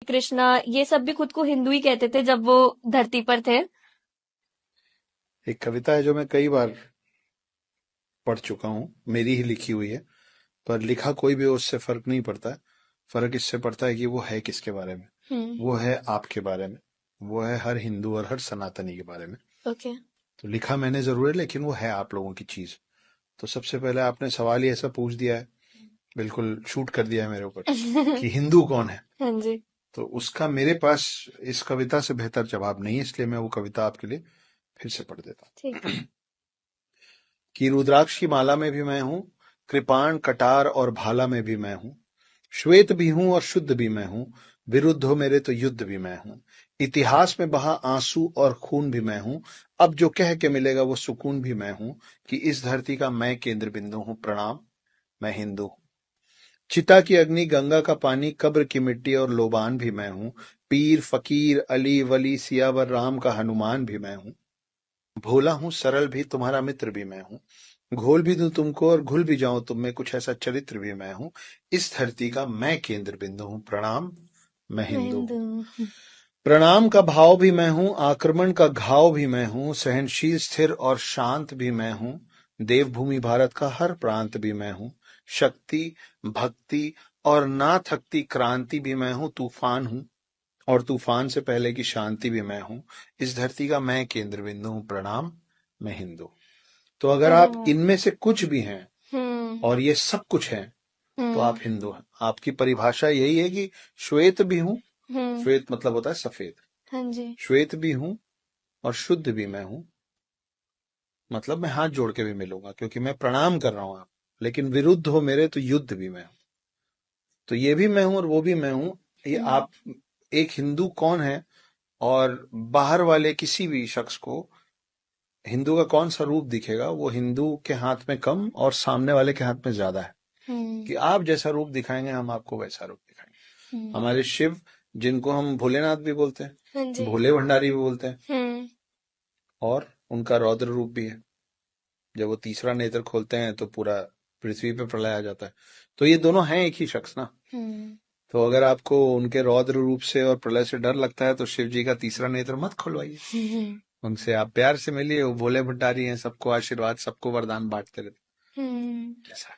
कृष्णा, ये सब भी खुद को हिंदू ही कहते थे जब वो धरती पर थे। एक कविता है जो मैं कई बार पढ़ चुका हूँ, मेरी ही लिखी हुई है, पर लिखा कोई भी हो उससे फर्क नहीं पड़ता है। फर्क इससे पड़ता है कि वो है किसके बारे में। हम्म। वो है आपके बारे में, वो है हर हिंदू और हर सनातनी के बारे में। ओके। तो लिखा मैंने जरूर है, लेकिन वो है आप लोगों की चीज। तो सबसे पहले आपने सवाल ही ऐसा पूछ दिया है, बिल्कुल शूट कर दिया है मेरे ऊपर, कि हिंदू कौन है। हाँ जी। तो उसका मेरे पास इस कविता से बेहतर जवाब नहीं है, इसलिए मैं वो कविता आपके लिए फिर से पढ़ देता ठीक हूँ। है। कि रुद्राक्ष की माला में भी मैं हूँ, कृपाण कटार और भाला में भी मैं हूँ, श्वेत भी हूँ और शुद्ध भी मैं हूँ, विरुद्ध हो मेरे तो युद्ध भी मैं हूँ, इतिहास में बहा आंसू और खून भी मैं हूँ, अब जो कह के मिलेगा वो सुकून भी मैं हूँ, कि इस धरती का मैं केंद्र बिंदु हूँ, प्रणाम मैं हिंदू हूँ। चिता की अग्नि, गंगा का पानी, कब्र की मिट्टी और लोबान भी मैं हूँ, पीर फकीर अली वली सियावर राम का हनुमान भी मैं हूँ, भोला हूँ सरल भी तुम्हारा मित्र भी मैं हूँ, घोल भी दूं तुमको और घुल भी जाऊं तुम में, कुछ ऐसा चरित्र भी मैं हूँ, इस धरती का मैं केंद्र बिंदु हूँ, प्रणाम मैं मैं हिंदू हिंदू हूँ। हूँ। प्रणाम का भाव भी मैं हूँ, आक्रमण का घाव भी मैं हूँ, सहनशील स्थिर और शांत भी मैं हूँ, देवभूमि भारत का हर प्रांत भी मैं हूँ, शक्ति भक्ति और ना थकती क्रांति भी मैं हूँ, तूफान हूँ और तूफान से पहले की शांति भी मैं हूँ, इस धरती का मैं केंद्र बिंदु हूँ, प्रणाम मैं हिंदू। तो अगर अरे आप वाह। इनमें से कुछ भी हैं हम्म। और ये सब कुछ है, तो आप हम्म। हिंदू हैं। आपकी परिभाषा यही है कि श्वेत भी हूं, हम्म। श्वेत मतलब होता है सफेद, हाँ जी। श्वेत भी हूं और शुद्ध भी मैं हूं, मतलब मैं हाथ जोड़ के भी मिलूंगा क्योंकि मैं प्रणाम कर रहा हूं आप, लेकिन विरुद्ध हो मेरे तो युद्ध भी मैं हूं। तो ये भी मैं हूं और वो भी मैं हूं। ये आप, एक हिंदू कौन है, और बाहर वाले किसी भी शख्स को हिंदू का कौन सा रूप दिखेगा, वो हिंदू के हाथ में कम और सामने वाले के हाथ में ज्यादा है। हम्म। कि आप जैसा रूप दिखाएंगे हम आपको वैसा रूप दिखाएंगे। हम्म। हमारे शिव, जिनको हम भोलेनाथ भी बोलते हैं, हाँ जी। भोले भंडारी भी बोलते हैं, हम्म। और उनका रौद्र रूप भी है। जब वो तीसरा नेत्र खोलते हैं तो पूरा पृथ्वी पे प्रलय आ जाता है। तो ये दोनों हैं एक ही शख्स ना। हम्म। तो अगर आपको उनके रौद्र रूप से और प्रलय से डर लगता है तो शिव जी का तीसरा नेत्र मत खुलवाइए, हम्म। उनसे आप प्यार से मिलिए। वो भोले भंडारी हैं, सबको आशीर्वाद, सबको वरदान बांटते रहते। हम्म। ऐसा।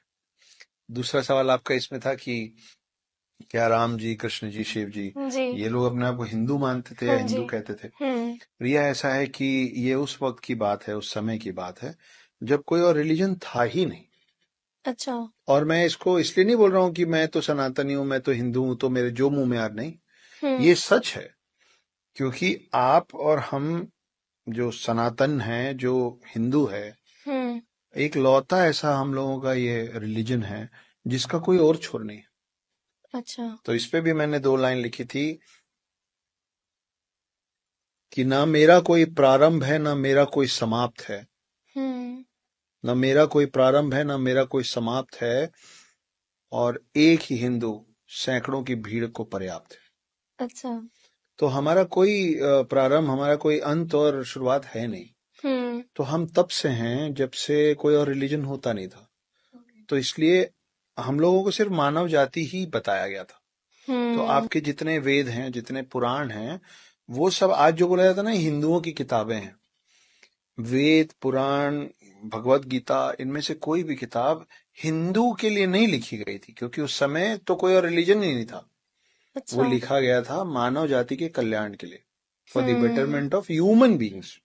दूसरा सवाल आपका इसमें था कि क्या राम जी, कृष्ण जी, शिव जी, जी। ये लोग अपने आप को हिंदू मानते थे या हाँ जी। हिंदू कहते थे। हम्म। रिया, ऐसा है कि ये उस वक्त की बात है, उस समय की बात है जब कोई और रिलीजन था ही नहीं। अच्छा। और मैं इसको इसलिए नहीं बोल रहा हूँ कि मैं तो सनातनी हूँ, मैं तो हिंदू हूँ, तो मेरे जो मुंह में आ, नहीं, हम्म। ये सच है। क्योंकि आप और हम जो सनातन हैं, जो हिंदू है, हम्म। एक लौता ऐसा हम लोगों का ये रिलीजन है जिसका कोई और छोर नहीं। अच्छा। तो इस पे भी मैंने 2 लाइन लिखी थी कि ना मेरा कोई प्रारंभ है, ना मेरा कोई समाप्त है, हम्म। न मेरा कोई प्रारंभ है, न मेरा कोई समाप्त है, और एक ही हिंदू सैकड़ों की भीड़ को पर्याप्त है। अच्छा। तो हमारा कोई प्रारंभ, हमारा कोई अंत और शुरुआत है नहीं। हम्म। तो हम तब से हैं जब से कोई और रिलीजन होता नहीं था। तो इसलिए हम लोगों को सिर्फ मानव जाति ही बताया गया था। तो हम्म। आपके जितने वेद हैं, जितने पुराण हैं, वो सब आज जो बोला जाता है ना हिंदुओं की किताबें हैं। वेद, पुराण, भगवत गीता, इनमें से कोई भी किताब हिंदू के लिए नहीं लिखी गई थी, क्योंकि उस समय तो कोई और रिलीजन ही नहीं था। वो अच्छा। लिखा गया था मानव जाति के कल्याण के लिए, for the hmm. Betterment of human beings.